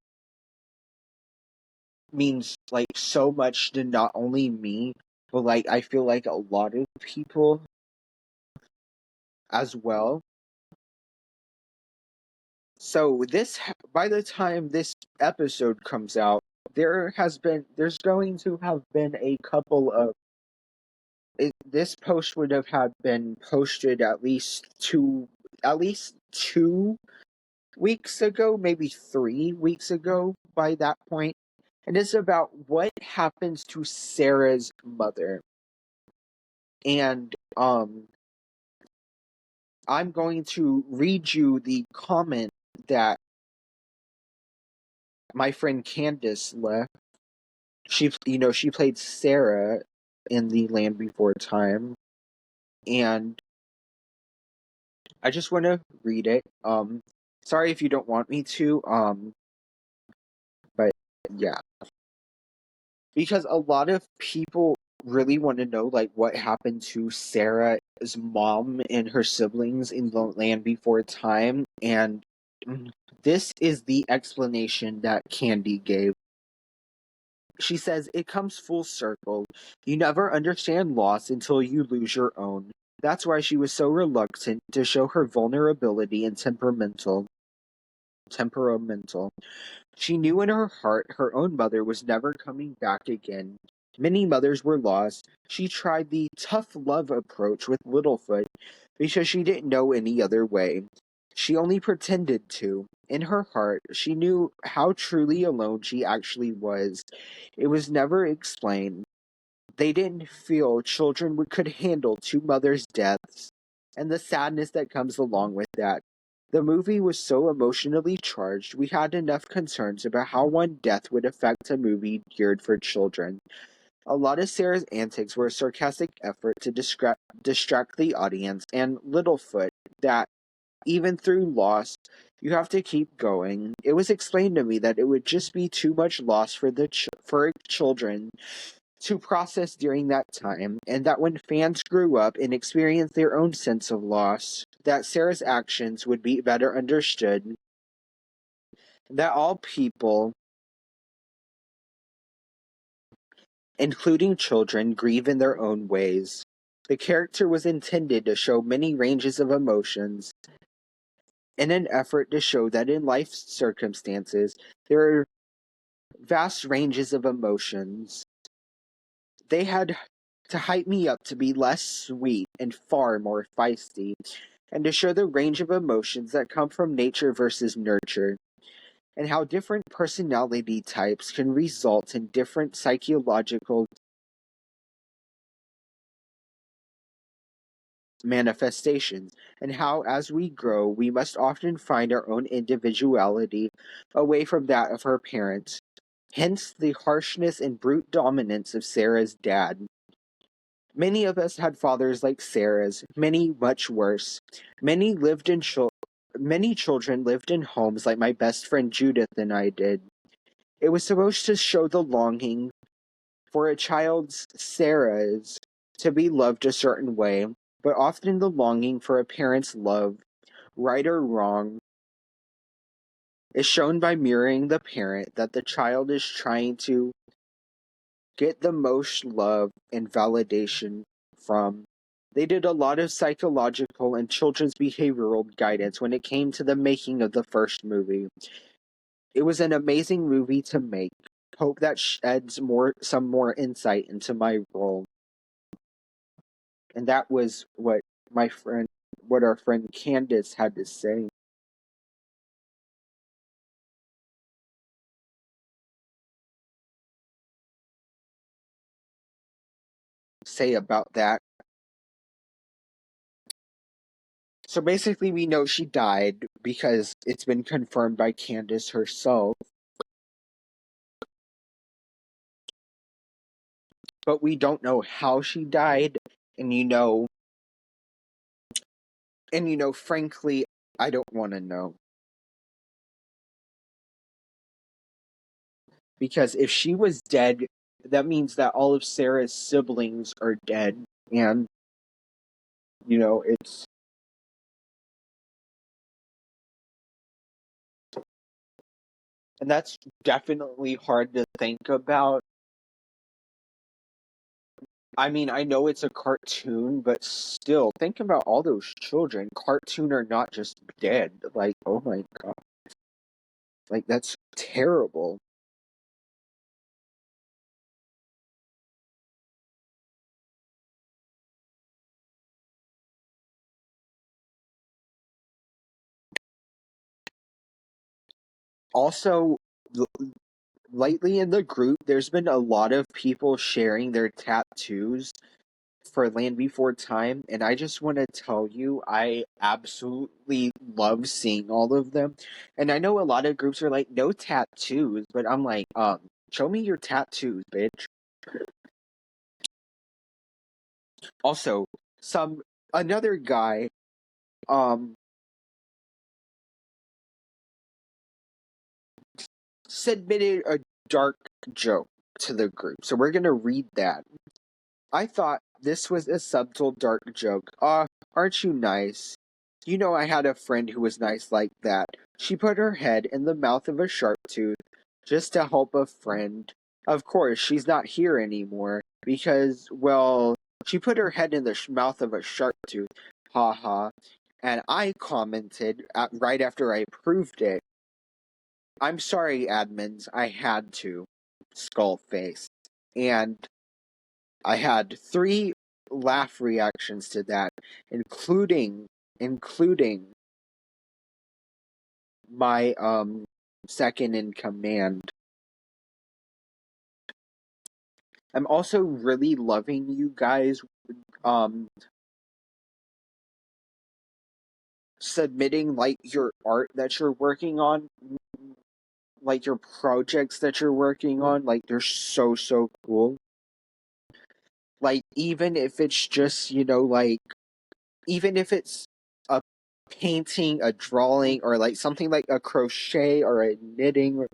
means like so much to not only me, but like I feel like a lot of people as well. So by the time this episode comes out, there's going to have been a couple of this post would have had been posted at least 2 weeks ago, maybe 3 weeks ago by that point. And it's about what happens to Sarah's mother. And I'm going to read you the comment that my friend Candace left. She played Sarah in the Land Before Time, and I just want to read it. Sorry if you don't want me to. But yeah, because a lot of people really want to know like what happened to Sarah's mom and her siblings in the Land Before Time, and this is the explanation that Candy gave. She says, it comes full circle. You never understand loss until you lose your own. That's why she was so reluctant to show her vulnerability and temperamental. She knew in her heart her own mother was never coming back again. Many mothers were lost. She tried the tough love approach with Littlefoot because she didn't know any other way. She only pretended to. In her heart, she knew how truly alone she actually was. It was never explained. They didn't feel children could handle two mothers' deaths, and the sadness that comes along with that. The movie was so emotionally charged, we had enough concerns about how one death would affect a movie geared for children. A lot of Sarah's antics were a sarcastic effort to distract the audience, and Littlefoot, that even through loss, you have to keep going. It was explained to me that it would just be too much loss for children to process during that time, and that when fans grew up and experienced their own sense of loss, that Sarah's actions would be better understood, that all people, including children, grieve in their own ways. The character was intended to show many ranges of emotions, in an effort to show that in life circumstances there are vast ranges of emotions. They had to hype me up to be less sweet and far more feisty, and to show the range of emotions that come from nature versus nurture, and how different personality types can result in different psychological manifestations, and how as we grow we must often find our own individuality away from that of her parents. Hence the harshness and brute dominance of Sarah's dad. Many of us had fathers like Sarah's, many much worse. Many lived in many children lived in homes like my best friend Judith and I did. It was supposed to show the longing for a child's Sarah's to be loved a certain way, but often the longing for a parent's love, right or wrong, is shown by mirroring the parent that the child is trying to get the most love and validation from. They did a lot of psychological and children's behavioral guidance when it came to the making of the first movie. It was an amazing movie to make. Hope that sheds some more insight into my role. And that was what our friend Candace had to say about that. So basically, we know she died because it's been confirmed by Candace herself, but we don't know how she died. And frankly, I don't want to know, because if she was dead, that means that all of Sarah's siblings are dead, and it's and that's definitely hard to think about. I mean, I know it's a cartoon, but still, think about all those children. Cartoon are not just dead. Like, oh my god. Like, that's terrible. Also, lately in the group, there's been a lot of people sharing their tattoos for Land Before Time, and I just want to tell you, I absolutely love seeing all of them. And I know a lot of groups are like, no tattoos, but I'm like, show me your tattoos, bitch. Also, some another guy, um, submitted a dark joke to the group, so we're gonna read that. I thought this was a subtle dark joke. Aren't you nice? You know, I had a friend who was nice like that. She put her head in the mouth of a shark tooth just to help a friend. Of course, she's not here anymore because, well, she put her head in the mouth of a shark tooth. Ha ha. And I commented right after I proved it. I'm sorry, admins. I had to. Skull face. And I had three laugh reactions to that, including my second in command. I'm also really loving you guys um submitting like your art that you're working on, like your projects that you're working on. Like, they're so cool. Like, even if it's just, like, even if it's a painting, a drawing, or like something like a crochet or a knitting,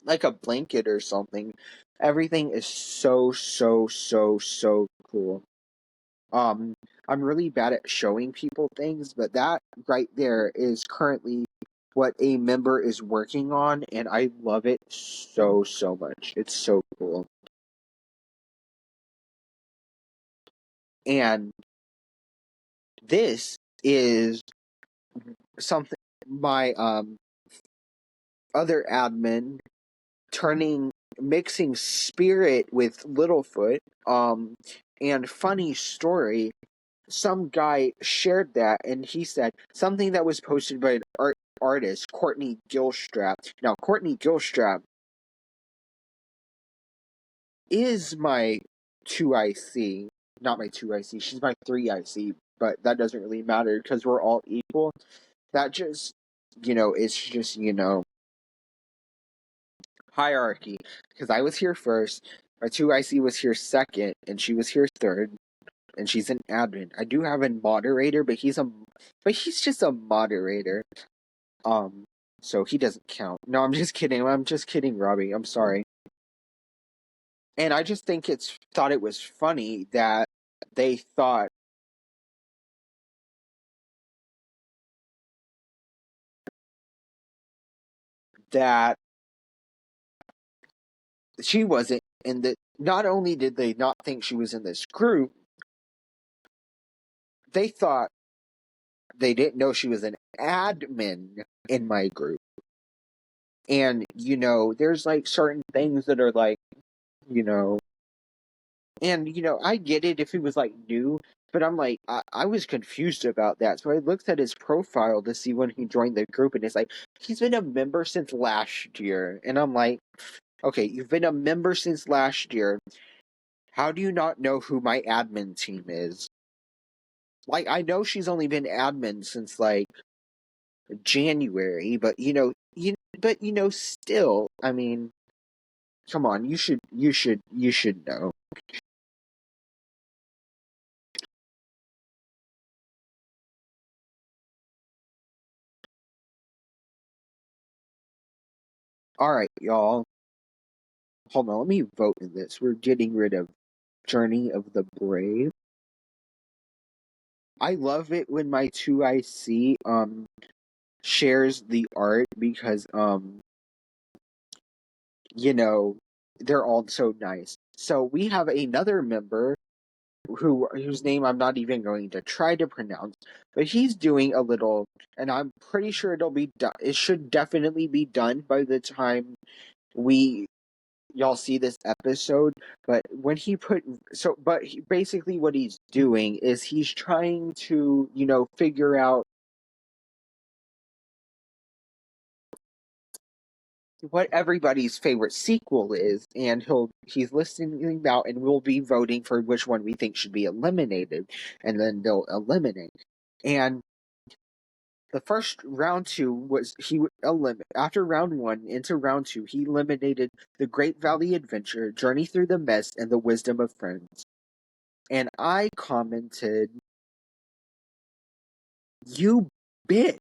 like a blanket or something. Everything is so cool. Um, I'm really bad at showing people things, but that right there is currently what a member is working on, and I love it so much. It's so cool. And this is something my other admin turning mixing Spirit with Littlefoot. And funny story, some guy shared that and he said something that was posted by an artist, Courtney Gilstrap. Now, Courtney Gilstrap is my 2IC. Not my 2IC, she's my 3IC, but that doesn't really matter because we're all equal. That just, it's just, hierarchy. Because I was here first, my 2IC was here second, and she was here third, and she's an admin. I do have a moderator, but he's just a moderator. So he doesn't count. No, I'm just kidding. I'm just kidding, Robbie. I'm sorry. And I just thought it was funny that they thought that she wasn't in the. Not only did they not think she was in this group, they thought they didn't know she was an admin in my group. And, there's like certain things that are like, you know, and, I get it if he was like new, but I'm like, I was confused about that. So I looked at his profile to see when he joined the group, and it's like, he's been a member since last year. And I'm like, okay, you've been a member since last year. How do you not know who my admin team is? Like, I know she's only been admin since like January, but still, I mean, come on, you should know. All right, y'all. Hold on, let me vote in this. We're getting rid of Journey of the Brave. I love it when my 2IC shares the art because they're all so nice. So we have another member whose name I'm not even going to try to pronounce, but he's doing a little, and I'm pretty sure it'll be done. It should definitely be done by the time we y'all see this episode. But when he basically what he's doing is he's trying to figure out what everybody's favorite sequel is, and he's listing out, and we'll be voting for which one we think should be eliminated, and then they'll eliminate. And the first round two was he eliminate after round one into round two. He eliminated the Great Valley Adventure, Journey Through the Mist, and the Wisdom of Friends. And I commented, "You bitch!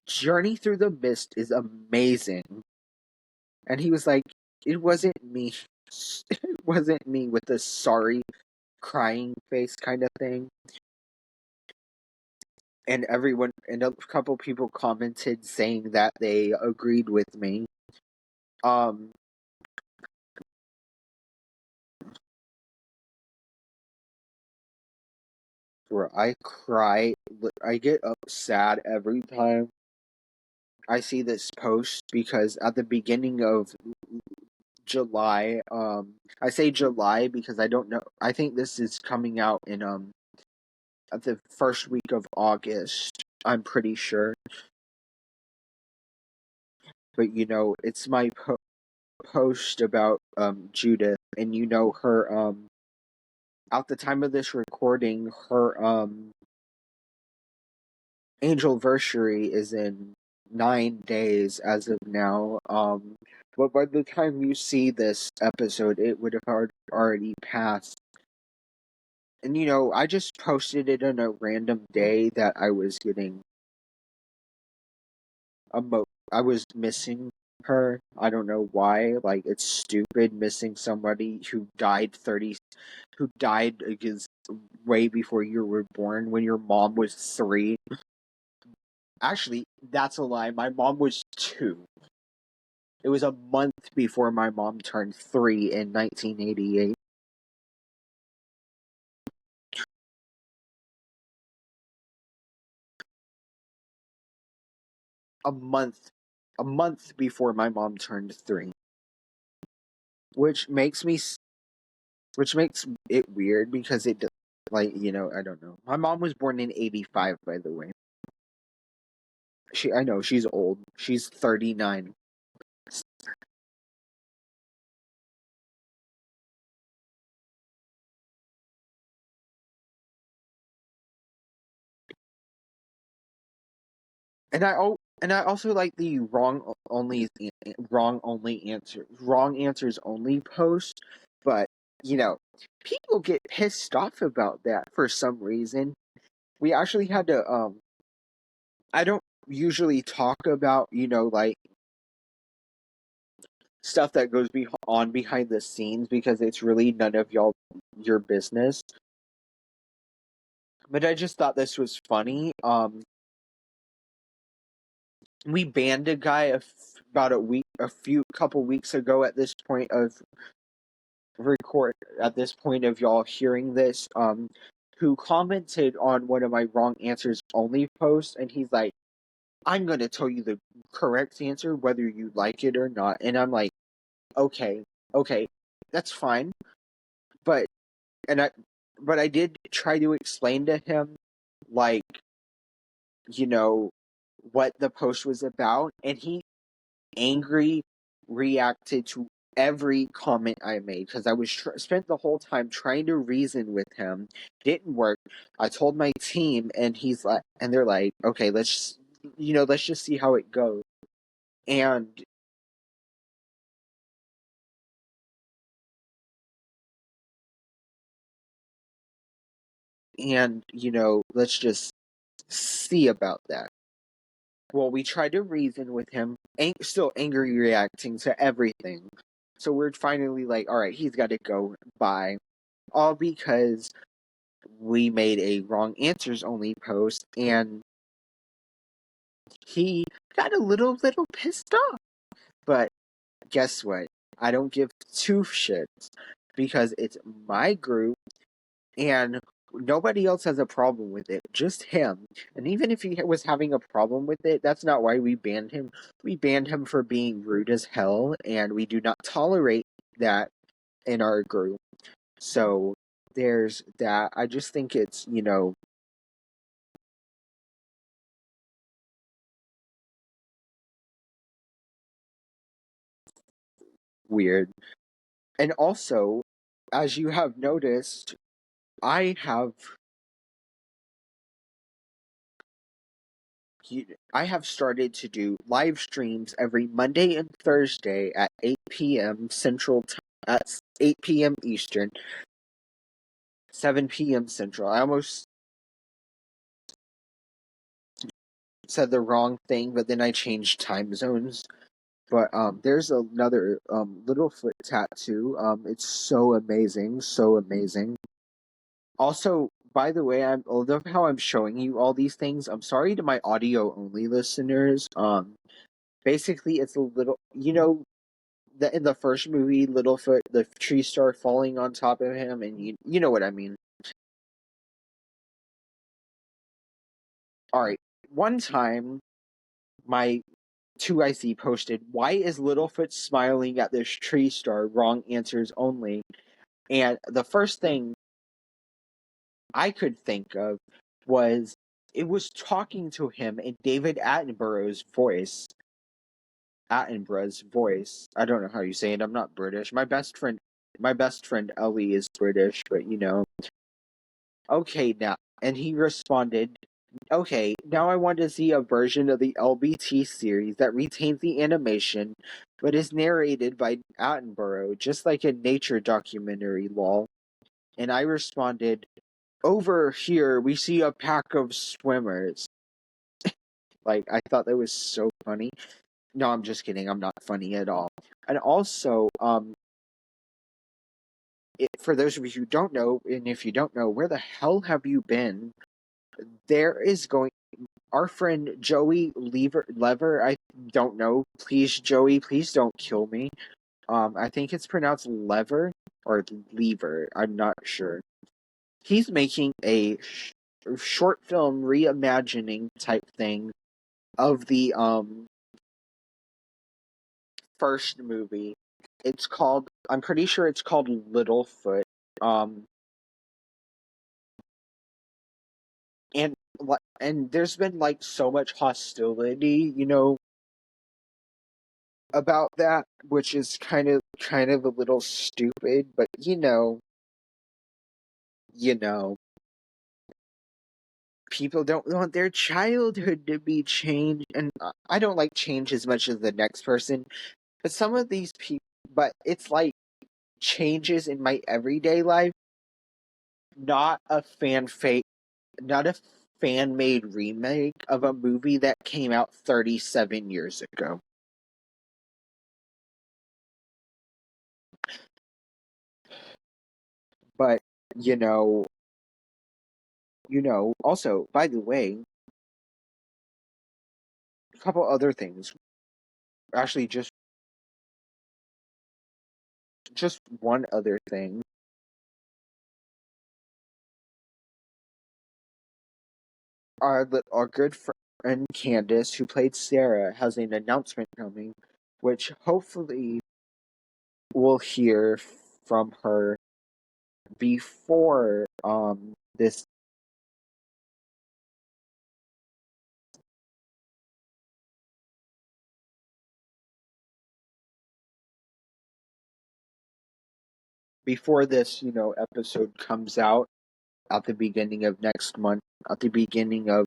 Journey Through the Mist is amazing." And he was like, "It wasn't me. It wasn't me," with the sorry crying face kind of thing. And a couple people commented saying that they agreed with me. Where I cry, I get sad every time I see this post, because at the beginning of July, I say July because I don't know. I think this is coming out in at the first week of August. I'm pretty sure, but it's my post about Judith, and her at the time of this recording, her anniversary is in 9 days as of now. But by the time you see this episode, it would have already passed. And I just posted it on a random day that I was getting I was missing her. I don't know why. Like, it's stupid missing somebody who died against way before you were born, when your mom was 3. Actually, that's a lie. My mom was 2. It was a month before my mom turned 3 in 1988. a month before my mom turned 3, which makes me which makes it weird because it, like, I don't know. My mom was born in 85, by the way. I know she's old. She's 39. And I also like the wrong answers only post, but you know, people get pissed off about that for some reason. We actually had to I don't usually talk about, like stuff that goes on behind the scenes because it's really none of your business. But I just thought this was funny. We banned a guy about a few couple weeks ago at this point of record at this point of y'all hearing this, who commented on one of my wrong answers only posts, and he's like, I'm gonna tell you the correct answer whether you like it or not. And I'm like, okay, okay, that's fine. But and I but I did try to explain to him, like, you know, what the post was about, and he angry reacted to every comment I made because I was spent the whole time trying to reason with him. Didn't work. I told my team, and they're like, okay, let's just see how it goes. And let's just see about that. Well, we tried to reason with him, still angry reacting to everything. So we're finally like, all right, he's got to go. Bye. All because we made a wrong answers only post, and he got a little pissed off. But guess what? I don't give two shits because it's my group, and nobody else has a problem with it, just him. And even if he was having a problem with it, that's not why we banned him. We banned him for being rude as hell, and we do not tolerate that in our group. So there's that. I just think it's, weird. And also, as you have noticed, I have I have started to do live streams every Monday and Thursday at 8 p.m. Central Time, at 8 p.m. Eastern, 7 p.m. Central. I almost said the wrong thing, but then I changed time zones. But there's another Littlefoot tattoo. It's so amazing, so amazing. Also, by the way, I love how I'm showing you all these things. I'm sorry to my audio only listeners. Basically, it's a little, in the first movie, Littlefoot, the tree star falling on top of him, and you know what I mean. All right, one time, my 2IC posted, "Why is Littlefoot smiling at this tree star? Wrong answers only." And the first thing I could think of was it was talking to him in David Attenborough's voice. Attenborough's voice. I don't know how you say it. I'm not British. My best friend Ellie is British, but Okay, now, and he responded, "Okay, now I want to see a version of the LBT series that retains the animation, but is narrated by Attenborough, just like a nature documentary, lol." And I responded, "Over here, we see a pack of swimmers." Like, I thought that was so funny. No, I'm just kidding. I'm not funny at all. And also, for those of you who don't know, and if you don't know, where the hell have you been? There is going our friend Joey Lever. I don't know. Please, Joey, please don't kill me. I think it's pronounced Lever or Lever. I'm not sure. He's making a short film reimagining type thing of the first movie. It's called, I'm pretty sure it's called Littlefoot. Um and and there's been like so much hostility, about that, which is kind of a little stupid, but you know, people don't want their childhood to be changed, and I don't like change as much as the next person, but some of these people, but it's like changes in my everyday life, not a not a fan made remake of a movie that came out 37 years ago. But you know, also, by the way, a couple other things. Actually, just one other thing. Our good friend Candace, who played Sarah, has an announcement coming, which hopefully we'll hear from her before this episode comes out at the beginning of next month, at the beginning of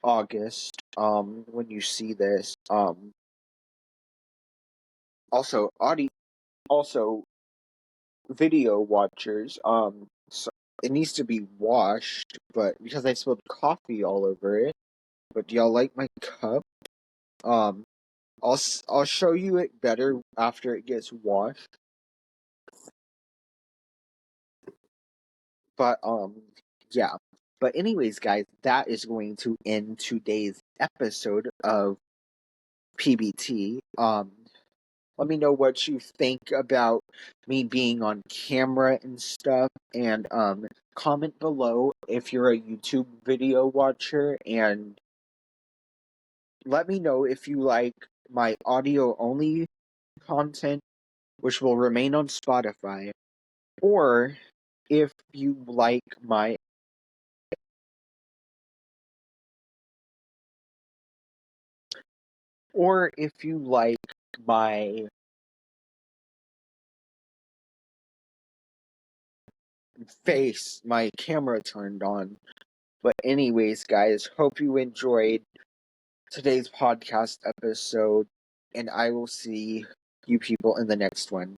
August. When you see this, also also video watchers, so it needs to be washed, but because I spilled coffee all over it. But do y'all like my cup? Um, I'll show you it better after it gets washed. But yeah. But anyways, guys, that is going to end today's episode of PBT. Let me know what you think about me being on camera and stuff, and comment below if you're a YouTube video watcher, and let me know if you like my audio only content, which will remain on Spotify, or if you like my face, my camera turned on. But anyways, guys, hope you enjoyed today's podcast episode, and I will see you people in the next one.